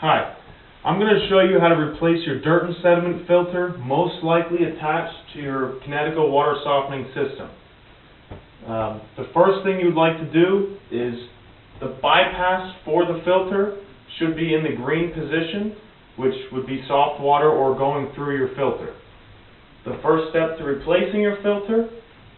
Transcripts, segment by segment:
Hi, I'm going to show you how to replace your dirt and sediment filter, most likely attached to your Connecticut water softening system. The first thing you'd like to do is the bypass for the filter should be in the green position, which would be soft water or going through your filter. The first step to replacing your filter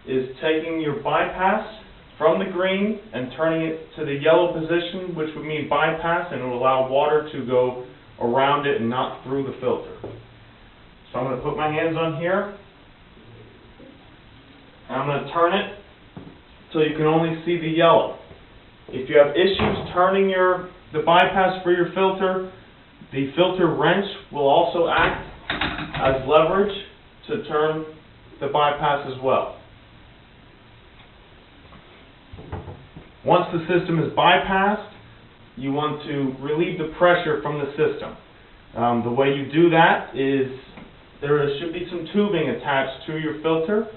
is taking your bypass from the green and turning it to the yellow position, which would mean bypass, and it will allow water to go around it and not through the filter. So I'm going to put my hands on here, and I'm going to turn it till you can only see the yellow. If you have issues turning the bypass for your filter, the filter wrench will also act as leverage to turn the bypass as well. Once the system is bypassed, you want to relieve the pressure from the system. The way you do that is there should be some tubing attached to your filter,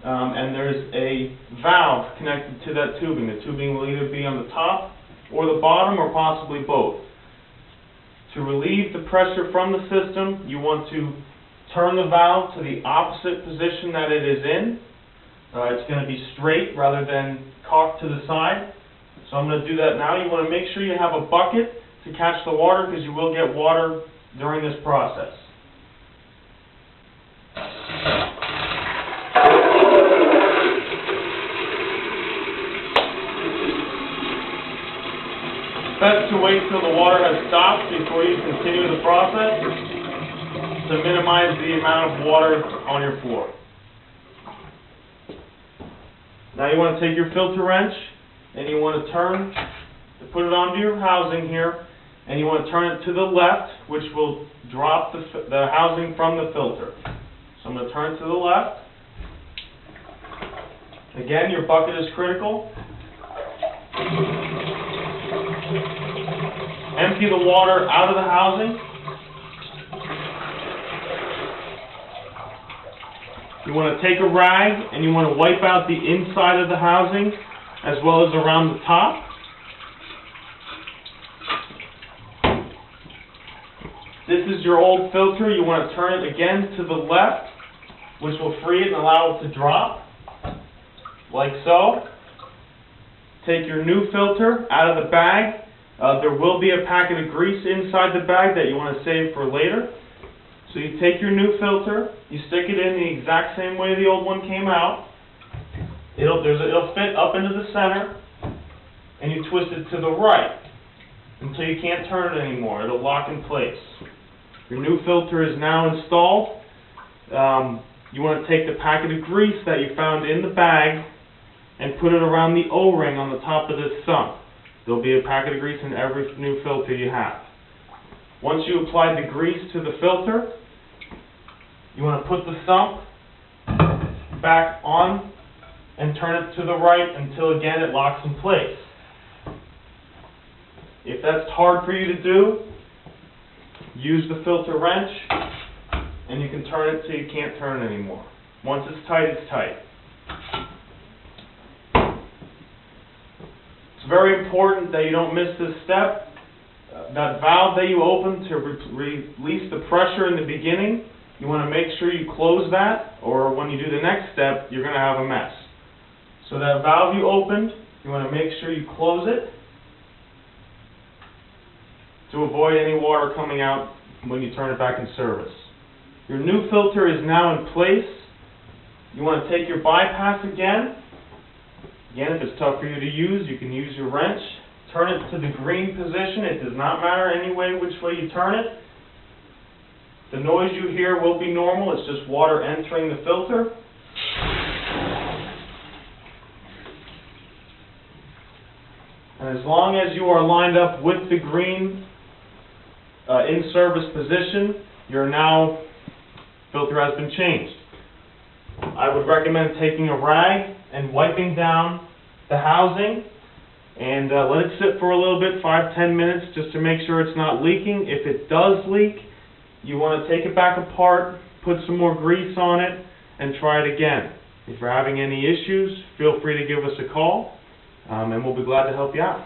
and there's a valve connected to that tubing. The tubing will either be on the top or the bottom or possibly both. To relieve the pressure from the system, you want to turn the valve to the opposite position that it is in. It's going to be straight rather than cocked to the side. So I'm going to do that now. You want to make sure you have a bucket to catch the water, because you will get water during this process. It's best to wait till the water has stopped before you continue the process to minimize the amount of water on your floor. Now you want to take your filter wrench and you want to put it onto your housing here, and you want to turn it to the left, which will drop the housing from the filter. So I'm going to turn it to the left. Again, your bucket is critical. Empty the water out of the housing. You want to take a rag and you want to wipe out the inside of the housing as well as around the top. This is your old filter. You want to turn it again to the left, which will free it and allow it to drop, like so. Take your new filter out of the bag. There will be a packet of grease inside the bag that you want to save for later. So you take your new filter, you stick it in the exact same way the old one came out. It'll fit up into the center, and you twist it to the right until you can't turn it anymore. It'll lock in place. Your new filter is now installed. You want to take the packet of grease that you found in the bag and put it around the O-ring on the top of this sump. There'll be a packet of grease in every new filter you have. Once you apply the grease to the filter, you want to put the sump back on and turn it to the right until again it locks in place. If that's hard for you to do, use the filter wrench and you can turn it till you can't turn it anymore. Once it's tight, it's tight. It's very important that you don't miss this step. That valve that you open to release the pressure in the beginning, you want to make sure you close that, or when you do the next step, you're going to have a mess. So that valve you opened, you want to make sure you close it to avoid any water coming out when you turn it back in service. Your new filter is now in place. You want to take your bypass again. Again, if it's tough for you to use, you can use your wrench. Turn it to the green position. It does not matter which way you turn it. The noise you hear will be normal. It's just water entering the filter. And as long as you are lined up with the green in service position, your filter has been changed. I would recommend taking a rag and wiping down the housing and let it sit for a little bit, 5-10 minutes, just to make sure it's not leaking. If it does leak, you want to take it back apart, put some more grease on it, and try it again. If you're having any issues, feel free to give us a call, and we'll be glad to help you out.